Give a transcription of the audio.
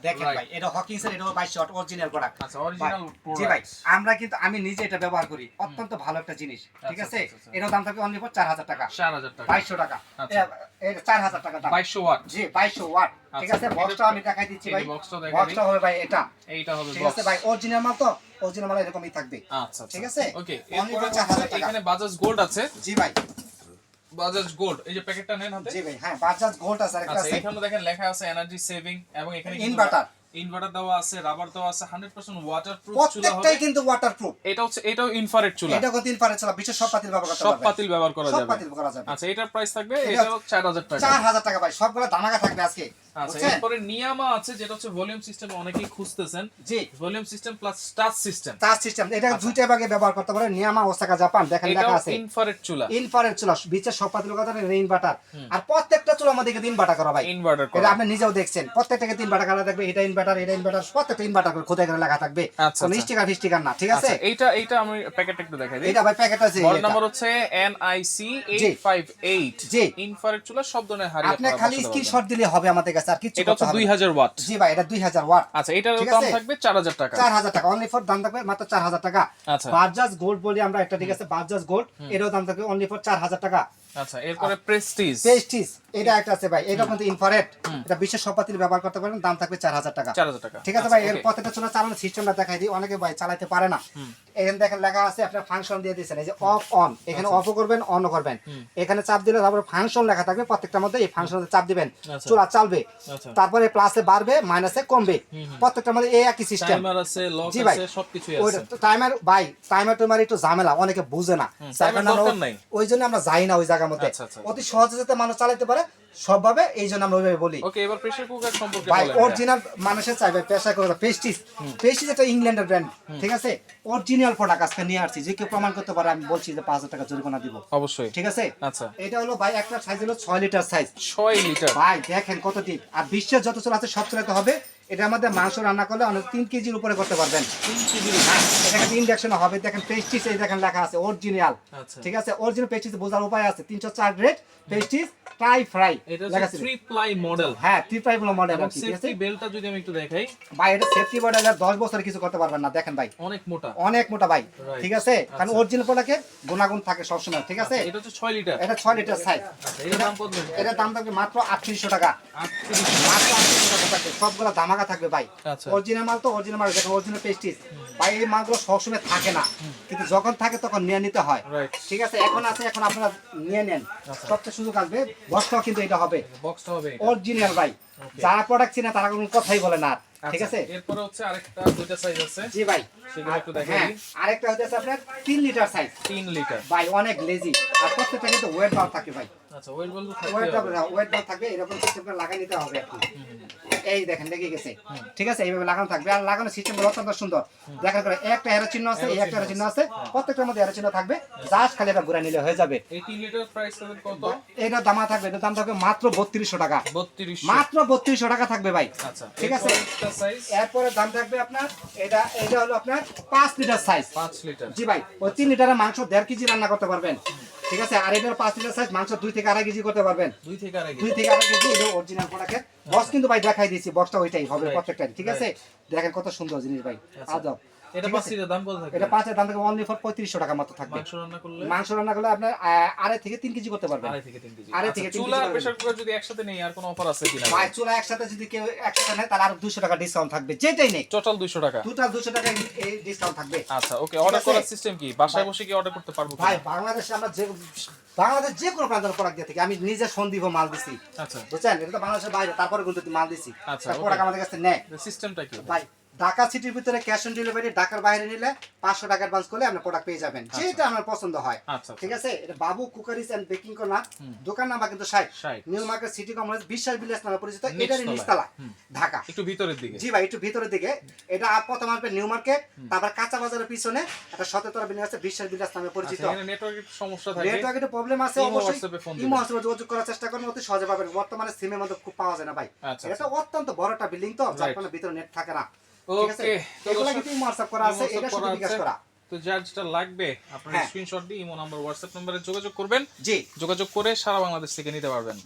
দেখেন ভাই এটা হকিংস এর এটা 22 ওয়াট অরিজিনাল প্রোডাক্ট। আচ্ছা অরিজিনাল প্রোডাক্ট। জি ভাই আমরা কিন্তু আমি নিজে এটা ব্যবহার করি, অত্যন্ত ভালো একটা জিনিস, ঠিক আছে। এর দাম থাকবে অনলি ফর 4000 টাকা। 4000 টাকা 2200 টাকা। এটা 4000 টাকা দাম। 2200 ওয়াট। জি 2200 ওয়াট, ঠিক আছে। বক্সটা আমি দেখাই দিচ্ছি ভাই, বক্সটা হবে ভাই এটা, এইটা হবে ঠিক আছে ভাই। অরিজিনাল মাল তো, অরিজিনাল মাল এরকমই থাকবে। আচ্ছা ঠিক আছে। ওকে অনলি এরপর ফর 4000 টাকা। এখানে বাজাজ গোল্ড আছে। জি ভাই বাজাজ গোল্ড, এই যে প্যাকেটটা নেন হাতে। জি ভাই হ্যাঁ বাজাজ গোল্ড আছে আরেকটা আচ্ছা আছে। এখানে দেখেন লেখা আছে এনার্জি সেভিং এবং এখানে ইনভার্টার দেওয়া আছে, রাবার দেওয়া আছে, 100% ওয়াটারপ্রুফ চুলা হবে। প্রত্যেকটাই কিন্তু ওয়াটারপ্রুফ। এটা হচ্ছে এটাও ইনফ্রারেড চুলা। এটা কত ইনফ্রারেড চুলা, বিশেষ সব পাতিল ব্যবহার করতে সব পারবেন। পাতিল ব্যবহার করা সব যাবে। পাতিল করা যাবে। আচ্ছা এটার প্রাইস থাকবে এটা 4000 টাকা। 4000 টাকা ভাই, সবগুলো দামাকা থাকবে আজকে। আচ্ছা এরপরে নিয়ামা আছে যেটা হচ্ছে ভলিউম সিস্টেম, অনেকেই খুঁজতেছেন। G volume system plus touch system. Touch system, এটা দুইটা ভাগে ব্যবহার করতে পারেন। নিয়ামা ওসাকা জাপান, দেখেন লেখা আছে ইনফ্রারেড চুলা। ইনফ্রারেড চুলা, বিশেষ সব পাতিল কথা ইনভার্টার। আর প্রত্যেকটা চুলার মধ্যে কিন্তু ইনভার্টার করা ভাই। ইনভার্টার করা, এটা আপনি নিজেও দেখছেন, প্রত্যেকটাকে ইনভার্টার করা থাকবে। এটা ইনভার্টার, এটা ইনভার্টার, প্রত্যেকটা ইনভার্টার করে খোদাই করে লেখা থাকবে। আচ্ছা, কোনো স্টিকার ফিস্টিকার না, ঠিক আছে। আচ্ছা এইটা আমি প্যাকেটটা একটু দেখাই দিই। এটা ভাই প্যাকেট আছে, মডেল নাম্বার হচ্ছে NIC 858। জি ইনফ্রারেড চুলা, সব ধরনের হাড়ি আপনি খালি স্ক্রিনশট দিলে হবে আমাদের কাছে, আর কিছু এটা হচ্ছে করতে হবে না। 2000 ওয়াট। জি ভাই এটা 2000 ওয়াট। আচ্ছা এটার ঠিক দাম আছে? থাকবে 4000 টাকা। 4000 টাকা অনলি ফর, দাম থাকবে মাত্র 4000 টাকা। আচ্ছা বাজাজ গোল্ড বলি আমরা একটা, ঠিক আছে। বাজাজ গোল্ড এরও দাম থাকবে অনলি ফর 4000 টাকা। আচ্ছা এরপরে প্রেস্টিজ। প্রেস্টিজ এটা একটা আছে ভাই, এটা কিন্তু ইনফ্রারেড, এটা বিশেষ সব পাতিল ব্যবহার করতে পারেন। দাম থাকবে 4000 টাকা। 4000 টাকা ঠিক আছে ভাই। এর প্রত্যেকটা চুলা চালানোর সিস্টেমটা দেখাই দিই, অনেকে ভাই চালাতে পারে না। এখানে দেখেন লেখা আছে, আপনার ফাংশন দিয়ে দিয়েছেন, এই যে অফ অন, এখানে অফও করবেন অনও করবেন। এখানে চাপ দিলে তারপরে ফাংশন লেখা থাকবে প্রত্যেকটার মধ্যে, এই ফাংশনে চাপ দিবেন, চুলা চালবে। তারপরে প্লাসে বাড়বে, মাইনাসে কমবে, প্রত্যেকটার মধ্যে এই একই সিস্টেম। টাইমার আছে, লক আছে, সবকিছুই ওই আছে। টাইমার ভাই, টাইমার টাইমার একটু ঝামেলা, অনেকে বুঝে না, ওই জন্য আমরা যাই না ওই জায়গার মধ্যে। অতি সহজে যাতে মানুষ চালাতে পারে সবভাবে, এই জন্য আমরা ওইভাবে বলি। ওকে এবার প্রেসার কুকার সম্পর্কে ভাই বলেন। অরিজিনাল মানুষের চাইবে প্রেসার কুকার। প্রেস্টিজ, প্রেস্টিজ একটা ইংল্যান্ডের ব্র্যান্ড, ঠিক আছে। অরিজিনাল প্রোডাক্ট আজকে নিয়ে আসছি, যে কেউ প্রমাণ করতে পারে আমি বলছি যে 5000 টাকা জরিমানা দিব অবশ্যই, ঠিক আছে। আচ্ছা এটা হলো ভাই একটা সাইজ হলো 6 লিটার সাইজ। 6 লিটার ভাই দেখেন কত ডিপ, আর বিশ্বের যত চুলা আছে সব চুলাতে হবে। এটা আমাদের মাংস রান্না করলে অনেক 3 কেজির উপরে করতে পারবেন। 3 কেজি। এটা কিন্তু ইন্ডাকশন হবে। দেখেন প্রেস্টিজ, এই দেখেন লেখা আছে অরিজিনাল, আচ্ছা ঠিক আছে। অরিজিনাল প্রেস্টিজ বোঝার উপায় আছে, 304 গ্রেড প্রেস্টিজ ট্রাই ফ্রাই এটা লেখা হচ্ছে আছে। 3 প্লাই মডেল। হ্যাঁ 3 প্লাই মডেল, এবং ঠিক আছে। সেফটি বেল্টটা যদি আমি একটু দেখাই, ভাই এটা সেফটি মডেল, 10 বছর কিছু করতে পারবেন না। দেখেন ভাই অনেক মোটা, অনেক মোটা ভাই, Right. ঠিক আছে। কারণ অরিজিনাল প্রোডাক্টে গুণাগুণ থাকে সবসময়, ঠিক আছে। এটা হচ্ছে 6 লিটার। এটা 6 লিটার সাইজ। আচ্ছা এটার দাম কত? এটার দাম থাকবে মাত্র 3800 টাকা। 38। মাত্র 3800 টাকা থাকবে, সবগুলো দামাকা থাকবে ভাই। আচ্ছা অরিজিনাল মাল তো অরিজিনাল মাল, দেখেন অরিজিনাল প্রেস্টিজ। ভাই এই মালগুলো সবসময় থাকে না, কিন্তু যখন থাকে তখন নিয়ে নিতে হয়, রাইট। ঠিক আছে। এখন আছে, এখন আপনারা নিয়ে নেন, সবচেয়ে সুযোগ আসবে। বক্সটাও কিন্তু এটা হবে বক্সটা হবে অরিজিনাল ভাই। যারা প্রোডাক্ট চিনে তারা কোনো কথাই বলে না, ঠিক আছে। এরপরে হচ্ছে আরেকটা দুইটা সাইজ আছে। জি ভাই সেগুলো একটু দেখাই হ্যাঁ, দিই। আরেকটা হচ্ছে আপনার 3 লিটার সাইজ। 3 লিটার। ভাই অনেক লেজি, আর প্রত্যেকটা কিন্তু ওয়েট বার থাকে ভাই। আচ্ছা ওয়েল বল ওয়েট থাকবে। বার থাকবে, এরকম সিস্টেমে লাগিয়ে নিতে হবে আপনি। এই দেখেন লেগে গেছে, ঠিক আছে। এইভাবে লাগানো থাকবে, আর লাগানোর সিস্টেমটা অত্যন্ত সুন্দর। দেখেন করে একটা এরো চিহ্ন আছে, এই একটা এরো চিহ্ন আছে, প্রত্যেকটার মধ্যে এরো চিহ্ন থাকবে। জাস্ট খালি এটা ঘুরে নিলে হয়ে যাবে। এই 3 লিটার প্রাইস কত? এটা দাম থাকবে, এটা দাম থাকবে মাত্র 3200 টাকা। 3200। মাত্র 3200 টাকা থাকবে ভাই। আচ্ছা ঠিক আছে। একটা সাইজ এরপরে দাম থাকবে আপনার, এটা হলো আপনার 5 লিটার সাইজ। 5 লিটার। জি ভাই, ওই 3 লিটারের মাংস 1.5 কেজি রান্না করতে পারবেন, ঠিক আছে। আর এটার 5 লিটার সাইজ, মাংস 2 থেকে 2.5 কেজি করতে পারবেন। 2 থেকে আড়াই 2 থেকে 2.5 কেজি। এটা অরিজিনাল প্রোডাক্টের বক্স কিন্তু ভাই দেখাই দিয়েছি, বক্সটা ওইটাই হবে প্রত্যেকটাই, ঠিক আছে। দেখেন কত সুন্দর জিনিস ভাই, আজব। এটা 5 লিটার দাম কত থাকবে? এটা 5 এর দাম থেকে অনলি ফর 3500 টাকা মাত্র থাকবে। মাংস রান্না করলে আপনার 2.5 থেকে 3 কেজি করতে পারবেন। 2.5 থেকে 3 কেজি। 2.5 থেকে 3 চুলা আর কেজি। প্রেসার কুকার যদি একসাথে নেই আর কোনো অফার আছে কিনা? ভাই চুলা একসাথে যদি কেউ একসাথে নেয় তাহলে আর 200 টাকা ডিসকাউন্ট থাকবে, যেটাই নেই টোটাল 200 টাকা। টোটাল 200 টাকা এই ডিসকাউন্ট থাকবে। আচ্ছা ওকে, অর্ডার করার সিস্টেম কি? বাসায় বসে কি অর্ডার করতে পারবো? ভাই বাংলাদেশে আমরা বাংলাদেশ যে কোনো প্রান্তের প্রোডাক্ট দিয়ে থাকি। আমি নিজে সন্দীপ মাল দিছি, আচ্ছা বুঝছেন। এটা তো বাংলাদেশের বাইরে, তারপরে কিন্তু মাল দিছি, আচ্ছা, প্রোডাক্ট আমাদের কাছে নেয়। সিস্টেমটা কি? ভাই ঢাকা সিটির ভিতরে ক্যাশ অন ডেলিভারি, ঢাকার বাইরে নিলে 500 টাকা অ্যাডভান্স করলে আপনি প্রোডাক্ট পেয়ে যাবেন, যেটা আপনার পছন্দ হয়, আচ্ছা ঠিক আছে। এটা বাবু কুকারিজ এন্ড বেকিং কর্নার, দোকান নাম্বার কিন্তু 60, নিউ মার্কেট সিটি কমপ্লেক্স, বিশ্বাস বিলাস নামে পরিচিত। এটারই নিচতলা, ঢাকা, একটু ভিতরের দিকে। জি ভাই একটু ভিতরের দিকে। এটা প্রথম আসবে নিউ মার্কেট, তারপর কাঁচা বাজারের পিছনে একটা 17 বিল্ডিং আছে, বিশ্বাস বিলাস নামে পরিচিত। এখানে নেটওয়ার্কের সমস্যা থাকে, নেটওয়ার্কের প্রবলেম আছে, অবশ্যই ইমো হোয়াটসঅ্যাপে যোগাযোগ করার চেষ্টা করুন, অতি সহজে পাবেন। বর্তমানে সিমের মধ্যে খুব পাওয়া যায় না ভাই, এটা অত্যন্ত বড় একটা বিল্ডিং, তো যার কারণে ভিতরে নেট থাকে না, ঠিক আছে। এগুলা কিন্তু ইমো হোয়াটসঅ্যাপ করা আছে, এটা শুধু বিকাশ করা। তো যার যেটা লাগবে আপনারা স্ক্রিনশট দিয়ে ইমো নাম্বার হোয়াটসঅ্যাপ নম্বরে যোগাযোগ করবেন, জি যোগাযোগ করে সারা বাংলাদেশ থেকে নিতে পারবেন।